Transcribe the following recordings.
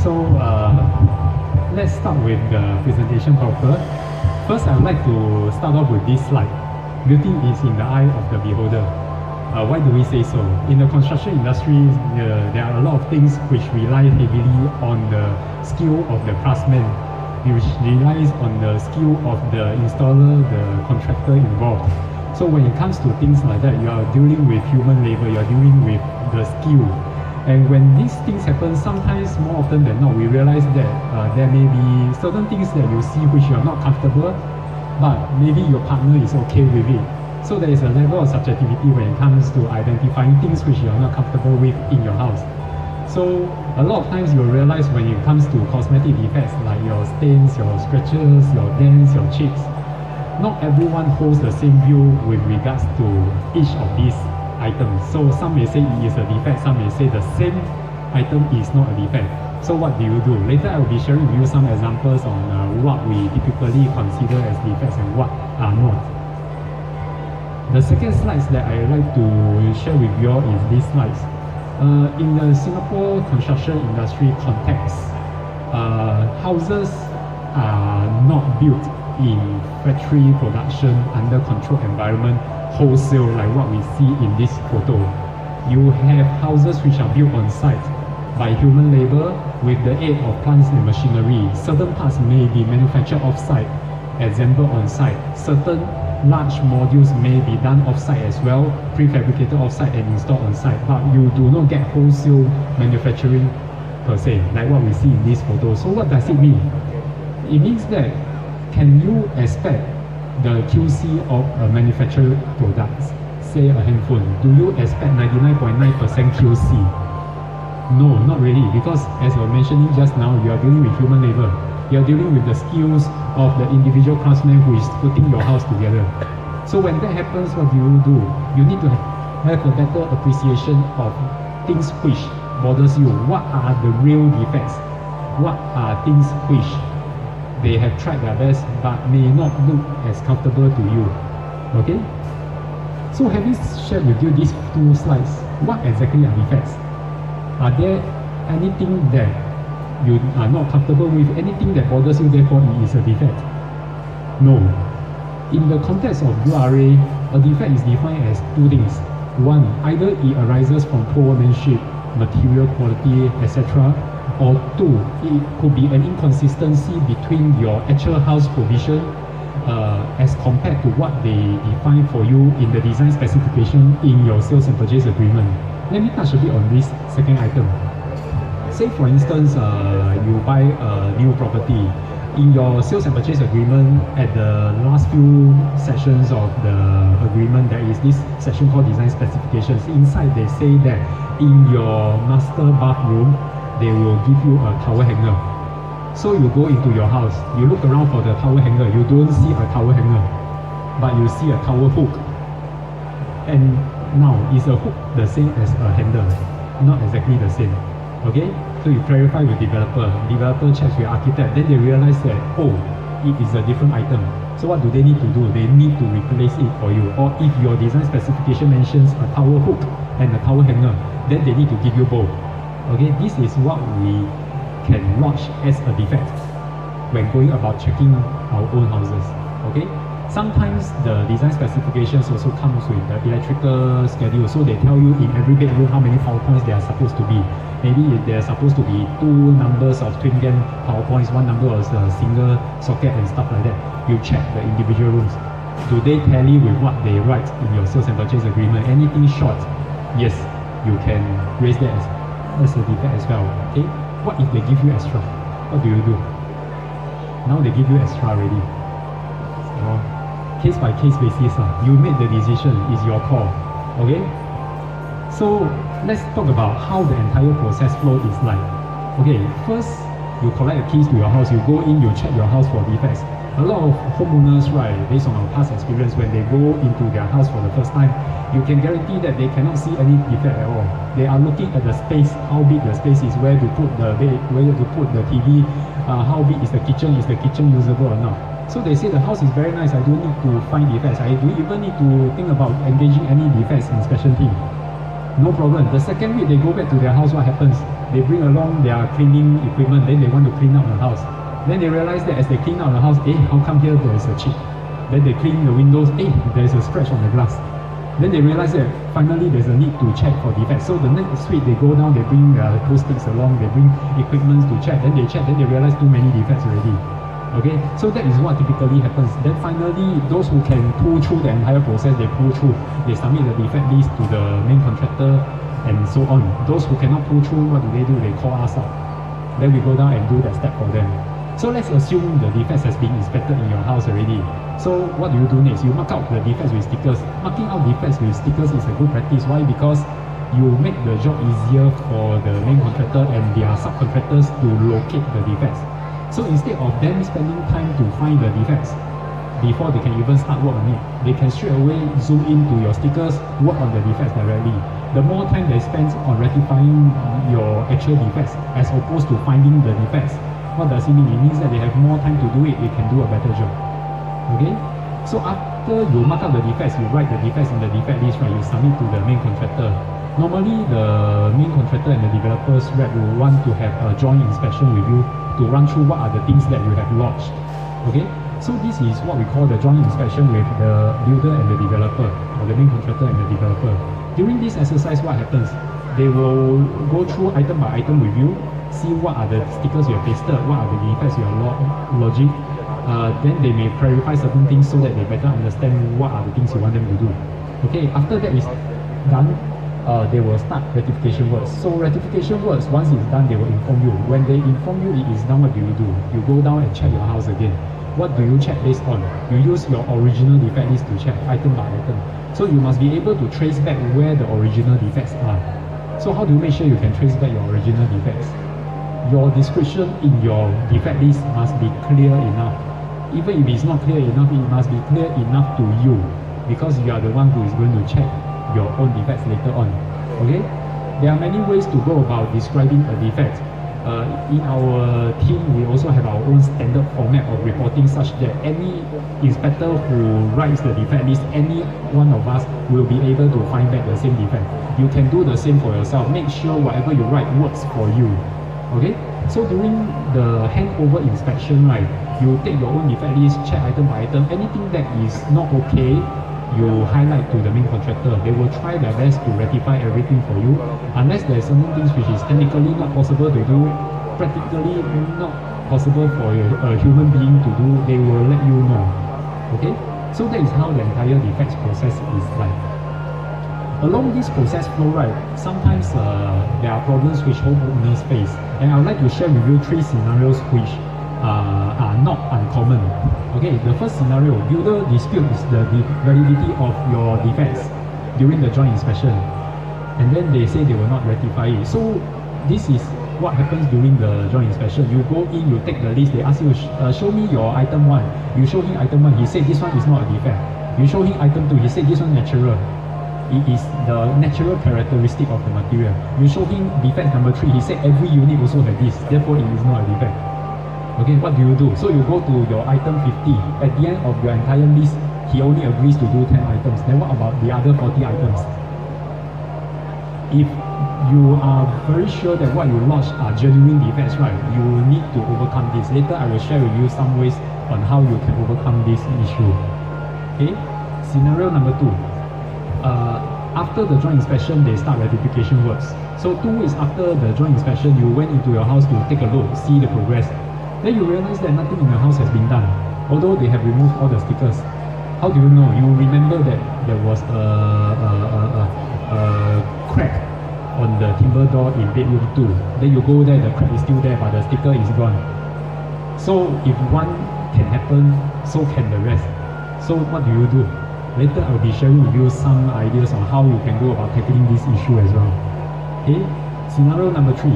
So let's start with the presentation proper. First, I would like to start off with this slide. Beauty is in the eye of the beholder. Why do we say so? In the construction industry, there are a lot of things which rely heavily on the skill of the craftsman, which relies on the skill of the installer, the contractor involved. So when it comes to things like that, you are dealing with human labor, you are dealing with the skill. And when these things happen, sometimes more often than not, we realize that there may be certain things that you see which you are not comfortable, but maybe your partner is okay with it. So there is a level of subjectivity when it comes to identifying things which you are not comfortable with in your house. So a lot of times you'll realize when it comes to cosmetic defects like your stains, your scratches, your dents, your chips, not everyone holds the same view with regards to each of these items. So some may say it is a defect, some may say the same item is not a defect. So what do you do? Later I will be sharing with you some examples on what we typically consider as defects and what are not. The second slides that I like to share with you all is these slides. In the Singapore construction industry context, houses are not built in factory production under controlled environment wholesale like what we see in this photo. You have houses which are built on site by human labor with the aid of plants and machinery. Certain parts may be manufactured off-site, assembled on site. Certain large modules may be done off-site as well, prefabricated off-site and installed on-site, but you do not get wholesale manufacturing per se, like what we see in this photo. So what does it mean? It means that can you expect the QC of a manufactured product, say a handphone, do you expect 99.9% QC? No, not really, because as I was mentioning just now, you are dealing with human labor. You are dealing with the skills of the individual craftsman who is putting your house together. So when that happens, what do? You need to have a better appreciation of things which bothers you. What are the real defects? What are things which they have tried their best but may not look as comfortable to you? Okay? So having shared with you these two slides, what exactly are defects? Are there anything that you are not comfortable with, anything that bothers you, therefore it is a defect? No. In the context of URA, a defect is defined as two things. One, either it arises from poor workmanship, material quality, etc. Or two, it could be an inconsistency between your actual house provision as compared to what they define for you in the design specification in your sales and purchase agreement. Let me touch a bit on this second item. Say for instance, you buy a new property. In your sales and purchase agreement, at the last few sections of the agreement, there is this section called design specifications. Inside they say that in your master bathroom, they will give you a towel hanger. So you go into your house, you look around for the towel hanger, you don't see a towel hanger, but you see a towel hook. And now, is a hook the same as a handle? Not exactly the same. Okay? So you clarify with developer checks with architect, then they realize that, oh, it is a different item. So what do they need to do? They need to replace it for you. Or if your design specification mentions a towel hook and a towel hanger, then they need to give you both. Okay, this is what we can lodge as a defect when going about checking our own houses. Okay? Sometimes the design specifications also comes with the electrical schedule, so they tell you in every bedroom how many power points there are supposed to be. Maybe there are supposed to be 2 numbers of twin GaN power points, 1 number of a single socket and stuff like that. You check the individual rooms. Do they tally with what they write in your sales and purchase agreement? Anything short, yes, you can raise that as a defect as well. Okay? What if they give you extra? What do? Now they give you extra already. So, case by case basis, you made the decision, it's your call. Okay? So let's talk about how the entire process flow is like. Okay, first you collect the keys to your house, you go in, you check your house for defects. A lot of homeowners, right, based on our past experience, when they go into their house for the first time, you can guarantee that they cannot see any defect at all. They are looking at the space, how big the space is, where to put the bed, where to put the TV, how big is the kitchen usable or not. So they say the house is very nice, I don't need to find defects, I don't even need to think about engaging any defects inspection team. No problem. The second week they go back to their house, what happens? they bring along their cleaning equipment, then they want to clean up the house. Then they realize that as they clean out the house, how come here there's a chip? Then they clean the windows, there's a scratch on the glass. Then they realize that finally there's a need to check for defects. So the next week they go down, they bring post sticks along, they bring equipment to check, then they realize too many defects already. Okay, so that is what typically happens. Then finally, those who can pull through the entire process, they pull through, they submit the defect list to the main contractor and so on. Those who cannot pull through, what do? They call us up. Then we go down and do that step for them. So let's assume the defects has been inspected in your house already. So what do you do next? You mark out the defects with stickers. Marking out defects with stickers is a good practice. Why? Because you make the job easier for the main contractor and their subcontractors to locate the defects. So instead of them spending time to find the defects before they can even start work on it, they can straight away zoom into your stickers, work on the defects directly. The more time they spend on rectifying your actual defects as opposed to finding the defects, what does it mean? It means that they have more time to do it, they can do a better job. Okay? So after you mark out the defects, you write the defects in the defect list, right? You submit to the main contractor. Normally, the main contractor and the developer's rep will want to have a joint inspection with you to run through what are the things that you have lodged. Okay? So this is what we call the joint inspection with the builder and the developer, or the main contractor and the developer. During this exercise, what happens? They will go through item by item with you, see what are the stickers you have pasted, what are the defects you are lodging. Then they may clarify certain things so that they better understand what are the things you want them to do. Okay, after that is done, they will start rectification works. So rectification works, once it's done, they will inform you. When they inform you it is done, what do? You go down and check your house again. What do you check based on? You use your original defect list to check item by item. So you must be able to trace back where the original defects are. So how do you make sure you can trace back your original defects? Your description in your defect list must be clear enough. Even if it's not clear enough, it must be clear enough to you, because you are the one who is going to check your own defects later on. Okay? There are many ways to go about describing a defect. In our team, we also have our own standard format of reporting such that any inspector who writes the defect list, any one of us will be able to find back the same defect. You can do the same for yourself. Make sure whatever you write works for you. Okay? So during the handover inspection, right, you take your own defect list, check item by item. Anything that is not okay, you highlight to the main contractor. They will try their best to rectify everything for you. Unless there are certain things which is technically not possible to do, practically not possible for a human being to do, they will let you know. Okay? So that is how the entire defects process is like. Along this process flow, right, sometimes there are problems which homeowners face. And I would like to share with you 3 scenarios which are not uncommon. Okay, the first scenario, builder disputes the validity of your defects during the joint inspection, and then they say they will not rectify it. So this is what happens during the joint inspection. You go in, you take the list, they ask you, show me your item 1. You show him item 1, he said this one is not a defect. You show him item 2, he said this one natural. It is the natural characteristic of the material. You show him defect number 3, he said every unit also has this, therefore it is not a defect. Okay, what do? So you go to your item 50. At the end of your entire list, he only agrees to do 10 items. Then what about the other 40 items? If you are very sure that what you lodged are genuine defects, right, you will need to overcome this. Later I will share with you some ways on how you can overcome this issue. Okay, scenario number 2. After the joint inspection, they start rectification works. So 2 weeks after the joint inspection, you went into your house to take a look, see the progress. Then you realize that nothing in the house has been done, although they have removed all the stickers. How do you know? You remember that there was a crack on the timber door in bedroom 2. Then you go there, the crack is still there, but the sticker is gone. So if one can happen, so can the rest. So what do? Later I'll be sharing with you some ideas on how you can go about tackling this issue as well. Okay, scenario number 3.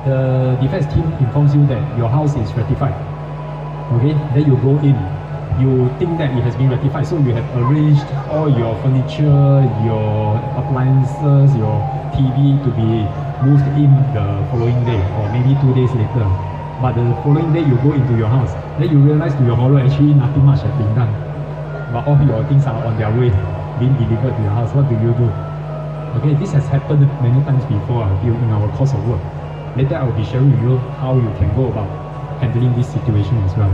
The defects team informs you that your house is rectified. Okay, then you go in, you think that it has been rectified, so you have arranged all your furniture, your appliances, your TV to be moved in the following day, or maybe 2 days later. But the following day you go into your house, then you realize to your horror actually nothing much has been done. But all your things are on their way, being delivered to your house. What do? Okay, this has happened many times before in our course of work. Later I will be sharing with you how you can go about handling this situation as well.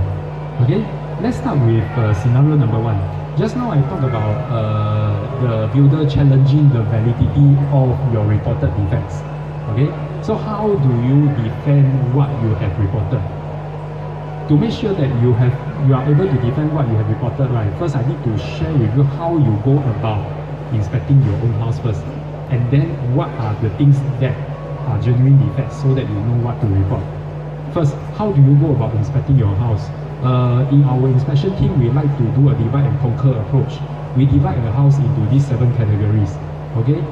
Okay, let's start with scenario number 1. Just now I talked about the builder challenging the validity of your reported defects. Okay, so how do you defend what you have reported? To make sure that you are able to defend what you have reported, right? First, I need to share with you how you go about inspecting your own house first, and then what are the things that are genuine defects, so that you know what to report. First, how do you go about inspecting your house? In our inspection team, we like to do a divide and conquer approach. We divide a house into these 7 categories. Okay,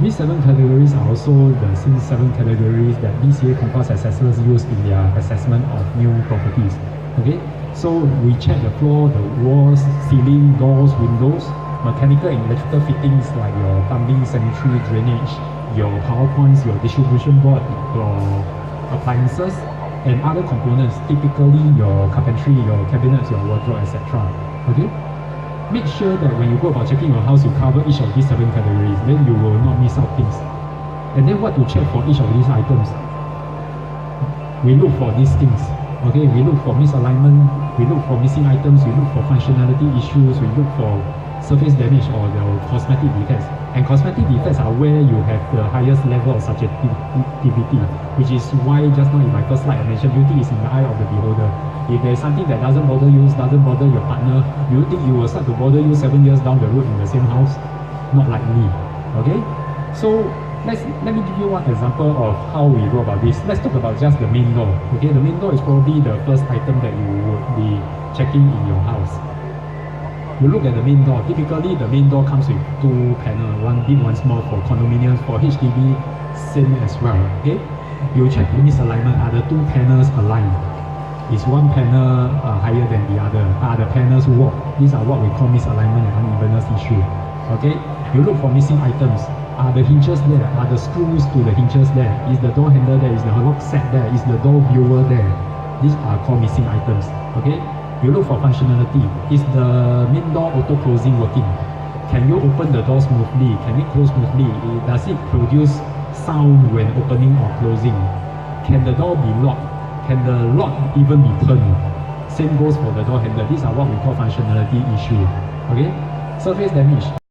these 7 categories are also the same 7 categories that BCA Compass assessors use in their assessment of new properties. Okay, so we check the floor, the walls, ceiling, doors, windows, mechanical and electrical fittings like your plumbing, sanitary, drainage, your power points, your distribution board, your appliances, and other components, typically your carpentry, your cabinets, your wardrobe, etc. Okay? Make sure that when you go about checking your house, you cover each of these 7 categories, then you will not miss out things. And then what to check for each of these items? We look for these things. Okay, we look for misalignment, we look for missing items, we look for functionality issues, we look for surface damage or the cosmetic defects. And cosmetic defects are where you have the highest level of subjectivity, which is why just now in my first slide I mentioned beauty is in the eye of the beholder. If there's something that doesn't bother you, doesn't bother your partner, you think you will start to bother you 7 years down the road in the same house? Not like me. Okay? So let me give you one example of how we go about this. Let's talk about just the main door. Okay, the main door is probably the first item that you would be checking in your house. You look at the main door. Typically, the main door comes with 2 panels, one big, one small. For condominiums, for HDB, same as well. Okay, you check the misalignment. Are the 2 panels aligned? Is one panel higher than the other? Are the panels warped? These are what we call misalignment and unevenness issue. Okay, you look for missing items. Are the hinges there? Are the screws to the hinges there? Is the door handle there? Is the lock set there? Is the door viewer there? These are called missing items. Okay. You look for functionality. Is the main door auto closing working? Can you open the door smoothly? Can it close smoothly? Does it produce sound when opening or closing? Can the door be locked? Can the lock even be turned? Same goes for the door handle. These are what we call functionality issue. Okay? Surface damage.